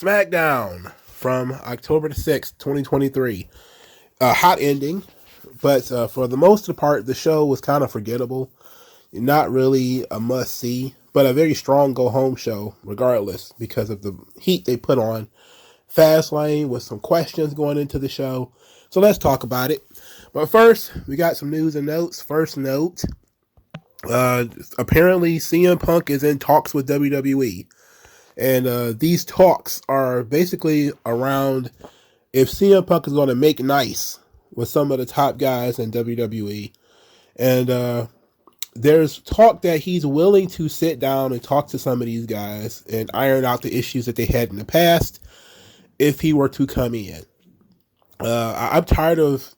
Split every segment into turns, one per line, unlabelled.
Smackdown from October the 6th, 2023. A hot ending, but for the most part, the show was kind of forgettable. Not really a must-see, but a very strong go-home show, regardless, because of the heat they put on Fastlane with some questions going into the show. So let's talk about it. But first, we got some news and notes. First note, apparently CM Punk is in talks with WWE. And these talks are basically around if CM Punk is going to make nice with some of the top guys in WWE. And there's talk that he's willing to sit down and talk to some of these guys and iron out the issues that they had in the past if he were to come in. I'm tired of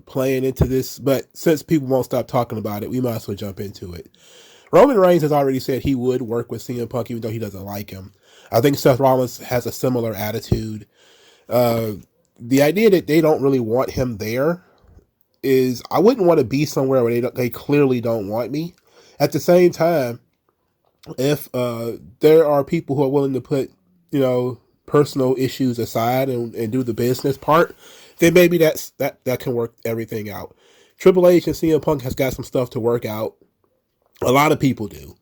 playing into this, but since people won't stop talking about it, we might as well jump into it. Roman Reigns has already said he would work with CM Punk even though he doesn't like him. I think Seth Rollins has a similar attitude. The idea that they don't really want him there is I wouldn't want to be somewhere where they clearly don't want me. At the same time, if there are people who are willing to put, personal issues aside and do the business part, then maybe that can work everything out. Triple H and CM Punk has got some stuff to work out. A lot of people do.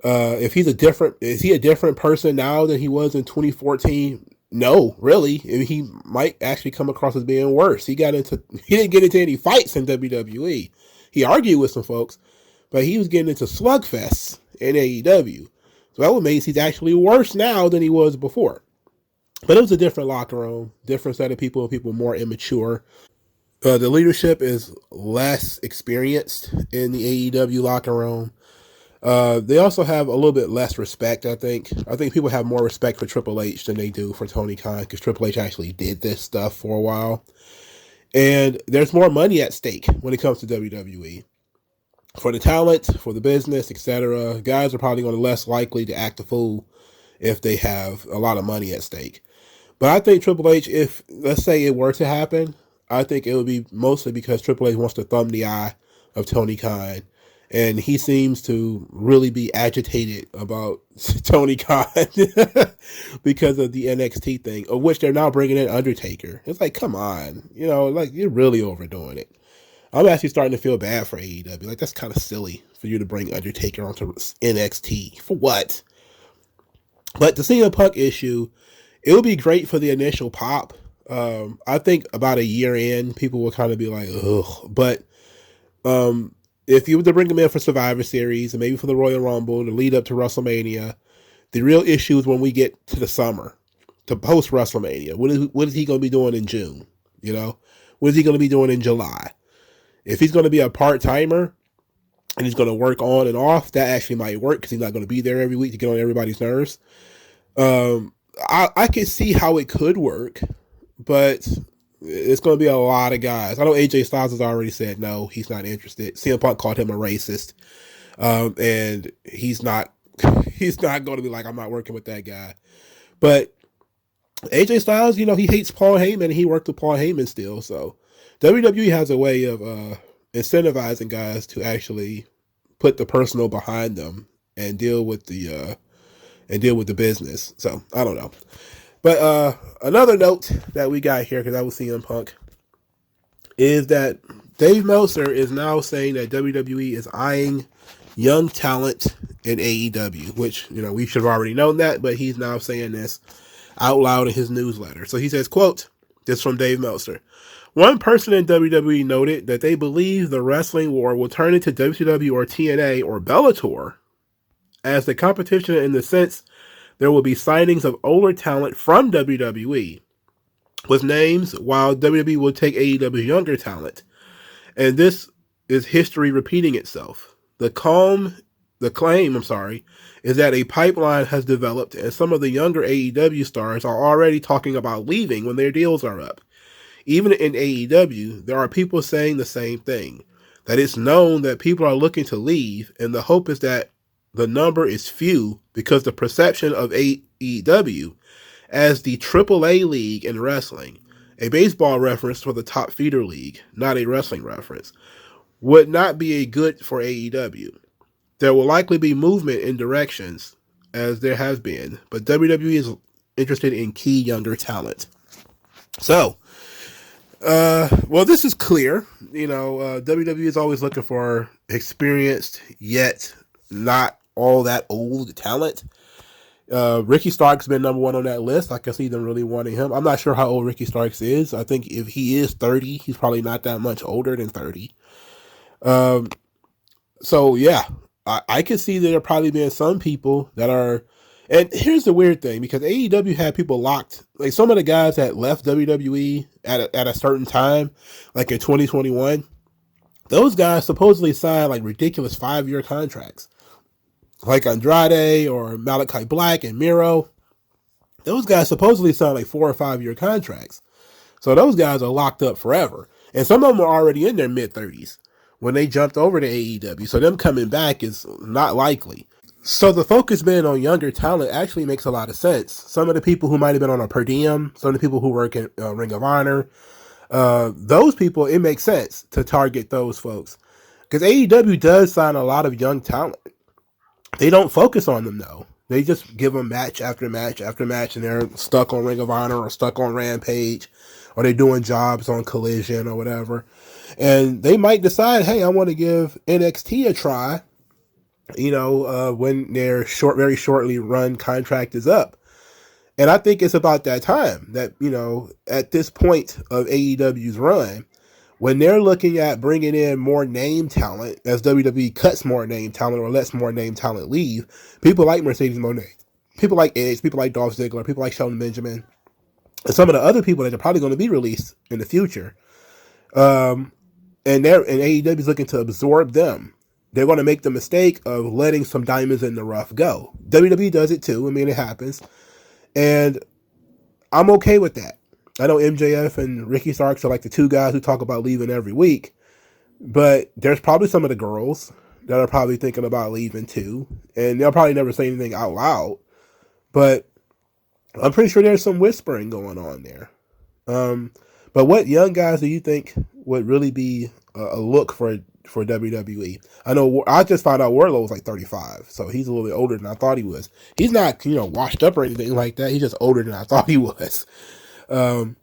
Is he a different person now than he was in 2014? No, really. I mean, he might actually come across as being worse. He didn't get into any fights in WWE. He argued with some folks, but he was getting into slugfests in AEW. So that would mean he's actually worse now than he was before. But it was a different locker room, different set of people more immature. The leadership is less experienced in the AEW locker room. They also have a little bit less respect, I think. I think people have more respect for Triple H than they do for Tony Khan because Triple H actually did this stuff for a while. And there's more money at stake when it comes to WWE. For the talent, for the business, etc., guys are probably going to be less likely to act a fool if they have a lot of money at stake. But I think Triple H, if, let's say it were to happen, I think it would be mostly because Triple H wants to thumb the eye of Tony Khan. And he seems to really be agitated about Tony Khan because of the NXT thing, of which they're now bringing in Undertaker. It's like, come on, you're really overdoing it. I'm actually starting to feel bad for AEW. Like, that's kind of silly for you to bring Undertaker onto NXT. For what? But the CM Punk issue, it would be great for the initial pop. I think about a year in, people will kind of be like, ugh. But if you were to bring him in for Survivor Series and maybe for the Royal Rumble to lead up to WrestleMania, the real issue is when we get to the summer, to post WrestleMania. What is he going to be doing in June? What is he going to be doing in July? If he's going to be a part-timer and he's going to work on and off, that actually might work because he's not going to be there every week to get on everybody's nerves. I can see how it could work, but it's going to be a lot of guys. I know AJ Styles has already said no, he's not interested. CM Punk called him a racist, and he's not going to be like, I'm not working with that guy. But AJ Styles, he hates Paul Heyman, and he worked with Paul Heyman still. So WWE has a way of incentivizing guys to actually put the personal behind them and deal with the business. So I don't know. But another note that we got here, because I was CM Punk, is that Dave Meltzer is now saying that WWE is eyeing young talent in AEW, which, we should have already known that, but he's now saying this out loud in his newsletter. So he says, quote, this from Dave Meltzer. One person in WWE noted that they believe the wrestling war will turn into WCW or TNA or Bellator as the competition in the sense there will be signings of older talent from WWE with names, while WWE will take AEW's younger talent. And this is history repeating itself. The claim, is that a pipeline has developed and some of the younger AEW stars are already talking about leaving when their deals are up. Even in AEW, there are people saying the same thing, that it's known that people are looking to leave, and the hope is that the number is few because the perception of AEW as the AAA league in wrestling, a baseball reference for the top feeder league, not a wrestling reference, would not be a good for AEW. There will likely be movement in directions, as there has been, but WWE is interested in key younger talent. So, well, this is clear. WWE is always looking for experienced yet not all that old talent. Ricky Starks been number one on that list. I can see them really wanting him. I'm not sure how old Ricky Starks is. I think if he is 30, he's probably not that much older than 30. So yeah, I can see there probably being some people that are. And here's the weird thing, because AEW had people locked, like some of the guys that left WWE at a certain time, like in 2021, those guys supposedly signed like ridiculous 5-year contracts. Like Andrade or Malachi Black and Miro, those guys supposedly signed like 4 or 5-year contracts. So those guys are locked up forever. And some of them are already in their mid-30s when they jumped over to AEW. So them coming back is not likely. So the focus being on younger talent actually makes a lot of sense. Some of the people who might have been on a per diem, some of the people who work in Ring of Honor, those people, it makes sense to target those folks. Because AEW does sign a lot of young talent. They don't focus on them, though. They just give them match after match after match, and they're stuck on Ring of Honor or stuck on Rampage, or they're doing jobs on Collision or whatever. And they might decide, hey, I want to give NXT a try, when their very shortly run contract is up. And I think it's about that time that, at this point of AEW's run, when they're looking at bringing in more name talent, as WWE cuts more name talent or lets more name talent leave, people like Mercedes Moné, people like Edge, people like Dolph Ziggler, people like Shelton Benjamin, and some of the other people that are probably going to be released in the future. And AEW is looking to absorb them. They're going to make the mistake of letting some diamonds in the rough go. WWE does it too. I mean, it happens. And I'm okay with that. I know MJF and Ricky Starks are like the two guys who talk about leaving every week. But there's probably some of the girls that are probably thinking about leaving too. And they'll probably never say anything out loud. But I'm pretty sure there's some whispering going on there. But what young guys do you think would really be a look for WWE? I know I just found out Wardlow was like 35, so he's a little bit older than I thought he was. He's not, washed up or anything like that. He's just older than I thought he was. I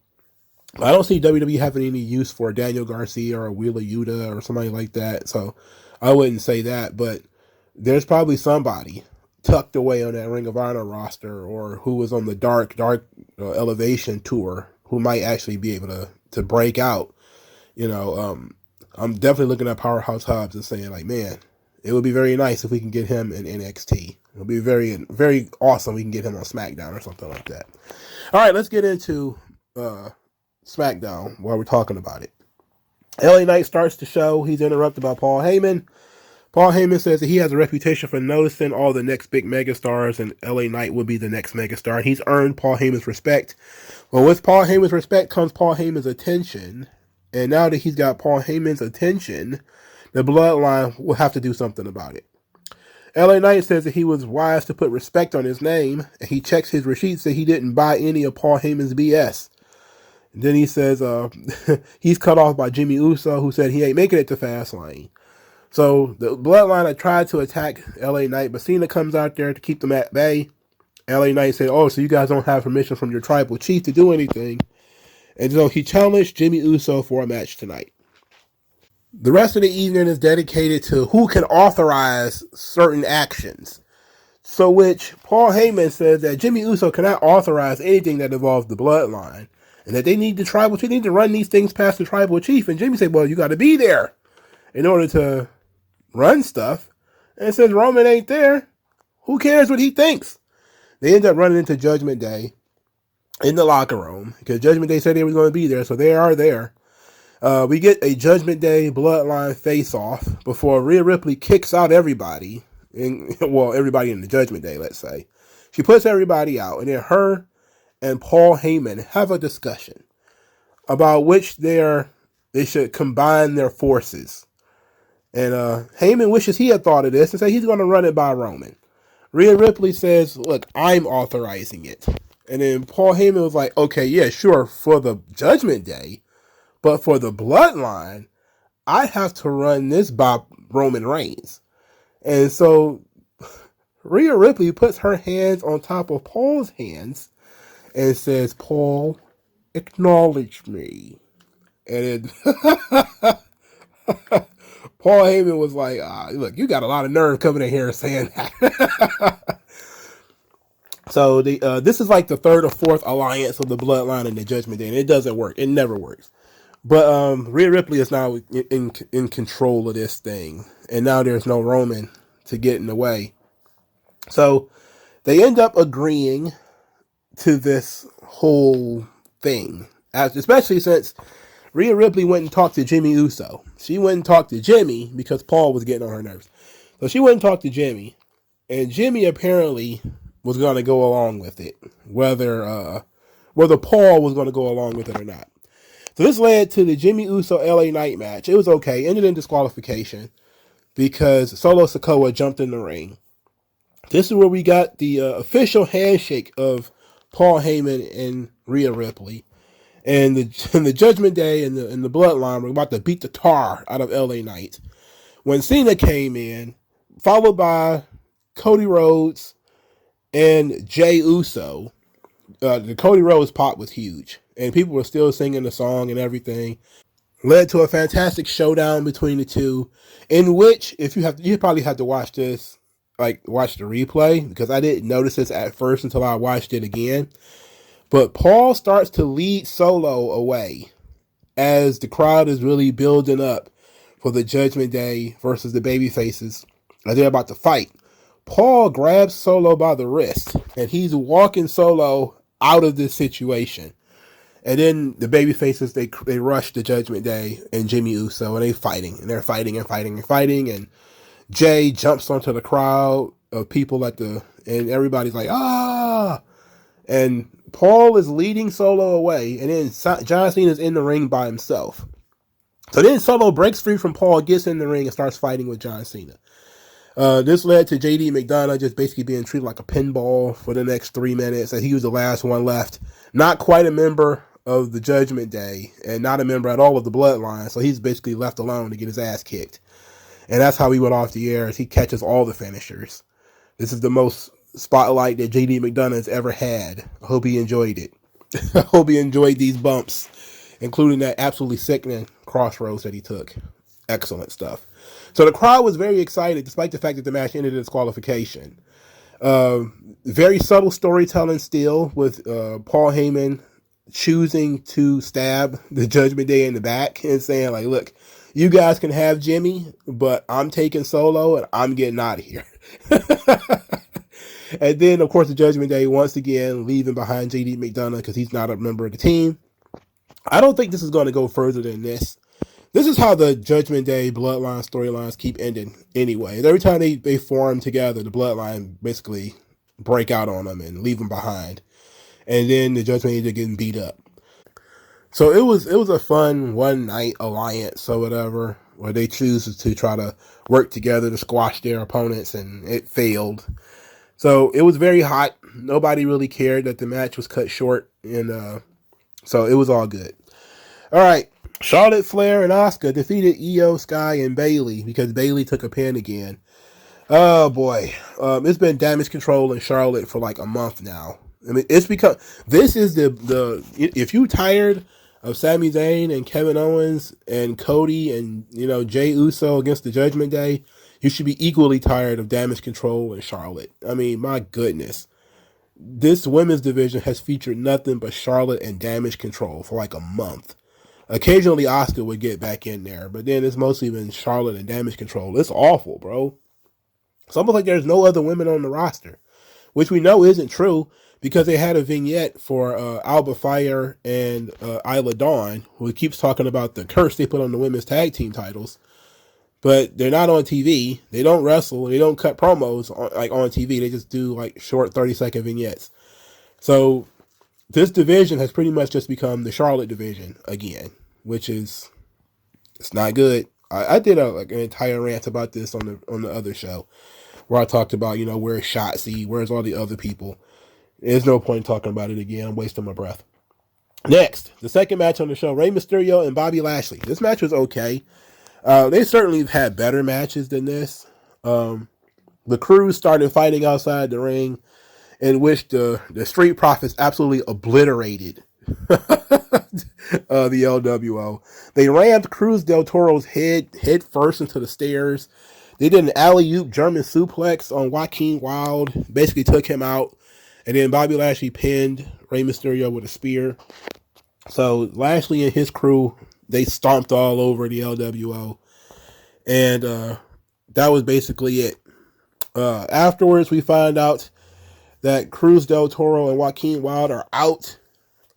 don't see WWE having any use for Daniel Garcia or Wheeler Yuta or somebody like that, so I wouldn't say that. But there's probably somebody tucked away on that Ring of Honor roster, or who was on the dark elevation tour, who might actually be able to break out. I'm definitely looking at Powerhouse Hobbs and saying, like, man, it would be very nice if we can get him in NXT. It would be very, very awesome if we can get him on Smackdown or something like that. All right, let's get into Smackdown while we're talking about it. LA Knight starts the show. He's interrupted by Paul Heyman. Paul Heyman says that he has a reputation for noticing all the next big megastars, and LA Knight will be the next megastar. He's earned Paul Heyman's respect. Well, with Paul Heyman's respect comes Paul Heyman's attention. And now that he's got Paul Heyman's attention, the Bloodline will have to do something about it. LA Knight says that he was wise to put respect on his name, and he checks his receipts that he didn't buy any of Paul Heyman's BS. And then he says he's cut off by Jimmy Uso, who said he ain't making it to Fastlane. So the Bloodline had tried to attack LA Knight, but Cena comes out there to keep them at bay. LA Knight said, oh, so you guys don't have permission from your tribal chief to do anything. And so he challenged Jimmy Uso for a match tonight. The rest of the evening is dedicated to who can authorize certain actions. So which Paul Heyman says that Jimmy Uso cannot authorize anything that involves the Bloodline. And that they need the tribal chief, they need to run these things past the tribal chief. And Jimmy said, well, you got to be there in order to run stuff. And says Roman ain't there. Who cares what he thinks? They end up running into Judgment Day in the locker room, because Judgment Day said they were going to be there, so they are there. We get a Judgment Day Bloodline face-off before Rhea Ripley kicks out everybody, everybody in the Judgment Day, let's say. She puts everybody out, and then her and Paul Heyman have a discussion about which they should combine their forces. And Heyman wishes he had thought of this and said he's going to run it by Roman. Rhea Ripley says, look, I'm authorizing it. And then Paul Heyman was like, okay, yeah, sure, for the Judgment Day, but for the Bloodline, I have to run this by Roman Reigns. And so Rhea Ripley puts her hands on top of Paul's hands and it says, Paul, acknowledge me. And Paul Heyman was like, look, you got a lot of nerve coming in here and saying that. So this is like the third or fourth alliance of the Bloodline and the Judgment Day, and it doesn't work. It never works. But Rhea Ripley is now in control of this thing, and now there's no Roman to get in the way. So they end up agreeing to this whole thing, especially since Rhea Ripley went and talked to Jimmy Uso. She went and talked to Jimmy because Paul was getting on her nerves. So she went and talked to Jimmy, and Jimmy apparently was going to go along with it, whether Paul was going to go along with it or not. So this led to the Jimmy Uso LA Knight match. It was okay. Ended in disqualification because Solo Sikoa jumped in the ring. This is where we got the official handshake of Paul Heyman and Rhea Ripley. And the Judgment Day and the Bloodline were about to beat the tar out of LA Knight. When Cena came in, followed by Cody Rhodes and Jey Uso, the Cody Rhodes pop was huge. And people were still singing the song and everything. Led to a fantastic showdown between the two, in which, you probably have to watch this, watch the replay, because I didn't notice this at first until I watched it again. But Paul starts to lead Solo away as the crowd is really building up for the Judgment Day versus the babyfaces as they're about to fight. Paul grabs Solo by the wrist, and he's walking Solo out of this situation. And then the babyfaces, they rush the Judgment Day and Jimmy Uso, and they're fighting. And they're fighting and fighting and fighting. And Jay jumps onto the crowd of people and everybody's like, ah! And Paul is leading Solo away. And then John Cena's in the ring by himself. So then Solo breaks free from Paul, gets in the ring, and starts fighting with John Cena. This led to JD McDonough just basically being treated like a pinball for the next 3 minutes, and he was the last one left. Not quite a member of the Judgment Day, and not a member at all of the Bloodline, so he's basically left alone to get his ass kicked. And that's how he went off the air, as he catches all the finishers. This is the most spotlight that JD McDonough has ever had. I hope he enjoyed it. I hope he enjoyed these bumps, including that absolutely sickening crossroads that he took. Excellent stuff. So the crowd was very excited, despite the fact that the match ended in disqualification. Very subtle storytelling still, with Paul Heyman choosing to stab the Judgment Day in the back and saying, like, look, you guys can have Jimmy, but I'm taking Solo and I'm getting out of here. And then, of course, the Judgment Day once again leaving behind JD McDonough because he's not a member of the team. I don't think this is going to go further than this. This is how the Judgment Day Bloodline storylines keep ending anyway. Every time they form together, the Bloodline basically break out on them and leave them behind. And then the Judgment Day getting beat up. So it was a fun one-night alliance or whatever, where they choose to try to work together to squash their opponents, and it failed. So it was very hot. Nobody really cared that the match was cut short, and so it was all good. All right. Charlotte Flair and Asuka defeated Io, Sky, and Bayley because Bayley took a pin again. Oh boy, it's been Damage Control in Charlotte for like a month now. I mean, it's because this is the if you tired of Sami Zayn and Kevin Owens and Cody and Jey Uso against the Judgment Day, you should be equally tired of Damage Control in Charlotte. I mean, my goodness, this women's division has featured nothing but Charlotte and Damage Control for like a month. Occasionally, Asuka would get back in there, but then it's mostly been Charlotte and Damage Control. It's awful, bro. It's almost like there's no other women on the roster, which we know isn't true because they had a vignette for Alba Fire and Isla Dawn, who keeps talking about the curse they put on the women's tag team titles, but they're not on TV. They don't wrestle. They don't cut promos on TV. They just do like short 30-second vignettes. So this division has pretty much just become the Charlotte division again, which is, it's not good. I did an entire rant about this on the other show, where I talked about, where's Shotzi, where's all the other people. There's no point in talking about it again. I'm wasting my breath. Next, the second match on the show, Rey Mysterio and Bobby Lashley. This match was okay. They certainly have had better matches than this. The crew started fighting outside the ring, in which the Street Profits absolutely obliterated the LWO. They rammed Cruz del Toro's head first into the stairs. They did an alley-oop German suplex on Joaquin Wilde, basically took him out. And then Bobby Lashley pinned Rey Mysterio with a spear. So Lashley and his crew, they stomped all over the LWO. And that was basically it. Afterwards, we find out that Cruz del Toro and Joaquin Wilde are out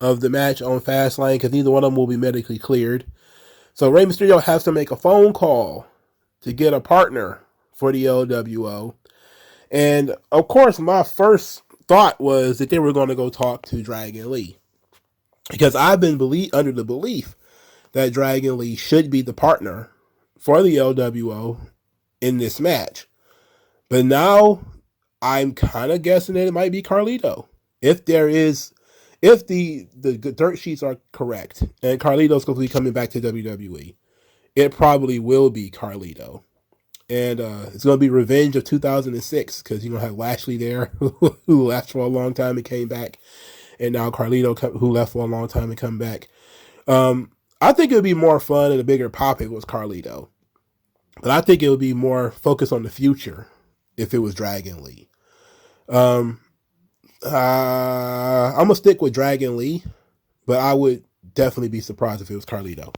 of the match on Fastlane because neither one of them will be medically cleared. So Rey Mysterio has to make a phone call to get a partner for the LWO. And of course, my first thought was that they were going to go talk to Dragon Lee, because I've been under the belief that Dragon Lee should be the partner for the LWO in this match. But now I'm kind of guessing that it might be Carlito. If the dirt sheets are correct and Carlito's going to be coming back to WWE, it probably will be Carlito. And it's going to be revenge of 2006 because you're going to have Lashley there, who left for a long time and came back. And now Carlito, who left for a long time and come back. I think it would be more fun and a bigger pop if it was Carlito. But I think it would be more focused on the future if it was Dragon Lee. I'm going to stick with Dragon Lee, but I would definitely be surprised if it was Carlito.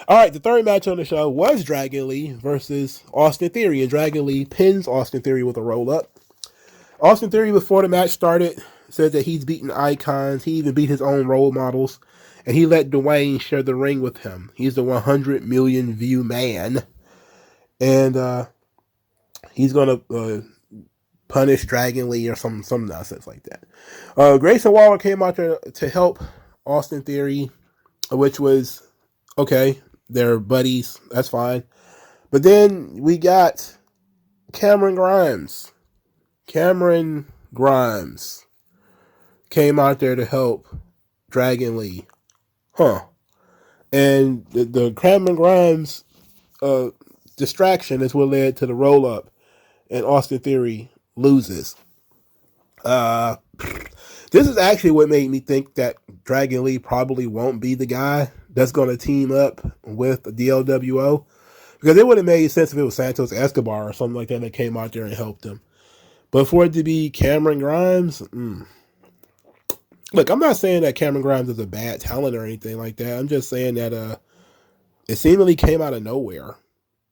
All right, the third match on the show was Dragon Lee versus Austin Theory, and Dragon Lee pins Austin Theory with a roll-up. Austin Theory, before the match started, said that he's beaten icons. He even beat his own role models, and he let Dwayne share the ring with him. He's the 100 million view man, and he's going to punish Dragon Lee or some nonsense like that. Grayson Waller came out there to help Austin Theory, which was okay. They're buddies. That's fine. But then we got Cameron Grimes. Cameron Grimes came out there to help Dragon Lee. And the Cameron Grimes distraction is what led to the roll-up, and Austin Theory loses. This is actually what made me think that Dragon Lee probably won't be the guy that's going to team up with the LWO, because it would have made sense if it was Santos Escobar or something like that came out there and helped him. But for it to be Cameron Grimes, look, I'm not saying that Cameron Grimes is a bad talent or anything like that. I'm just saying that it seemingly came out of nowhere.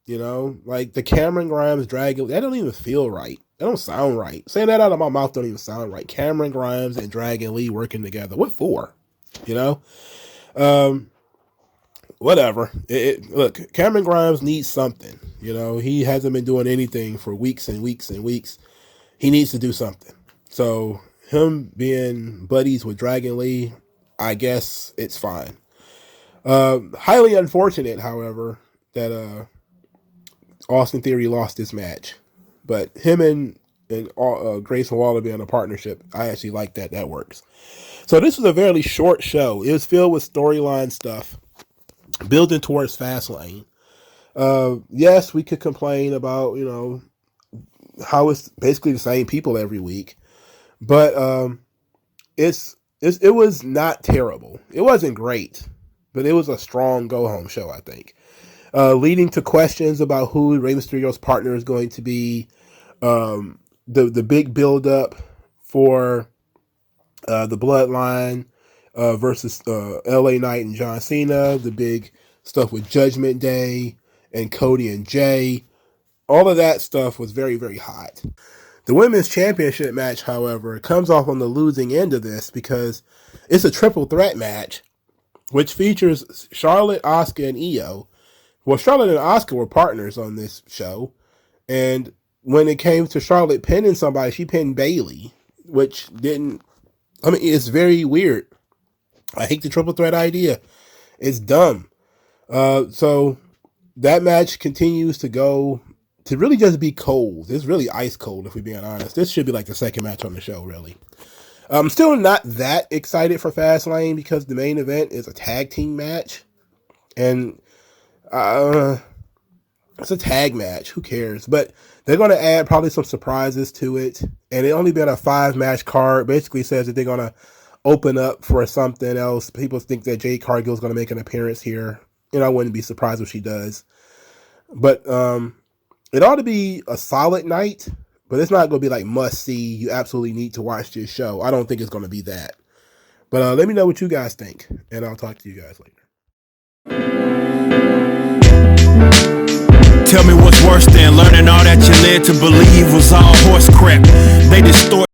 You know, like the Cameron Grimes Dragon, that don't even feel right. That don't sound right. Saying that out of my mouth don't even sound right. Cameron Grimes and Dragon Lee working together. What for? You know? Whatever. Look, Cameron Grimes needs something. You know, he hasn't been doing anything for weeks and weeks and weeks. He needs to do something. So him being buddies with Dragon Lee, I guess it's fine. Highly unfortunate, however, that Austin Theory lost this match. But him and Grayson Waller being a partnership, I actually like that. That works. So this was a very short show. It was filled with storyline stuff, building towards Fastlane. Yes, we could complain about, you know, how it's basically the same people every week, but it was not terrible. It wasn't great, but it was a strong go-home show, I think. Leading to questions about who Rey Mysterio's partner is going to be, the big build-up for the Bloodline versus LA Knight and John Cena, the big stuff with Judgment Day and Cody and Jay. All of that stuff was very, very hot. The Women's Championship match, however, comes off on the losing end of this because it's a triple threat match, which features Charlotte, Asuka, and Io. Well, Charlotte and Asuka were partners on this show, and when it came to Charlotte pinning somebody, she pinned Bayley, which didn't... I mean, it's very weird. I hate the triple threat idea. It's dumb. So that match continues to go to really just be cold. It's really ice cold, if we're being honest. This should be like the second match on the show, really. I'm still not that excited for Fastlane because the main event is a tag team match. And It's a tag match. Who cares? But they're going to add probably some surprises to it. And it only been a 5-match card. Basically says that they're going to open up for something else. People think that Jade Cargill is going to make an appearance here. I wouldn't be surprised if she does. But it ought to be a solid night. But it's not going to be like must see. You absolutely need to watch this show. I don't think it's going to be that. But let me know what you guys think. And I'll talk to you guys later.
Tell me what's worse than learning all that you led to believe was all horse crap. They distort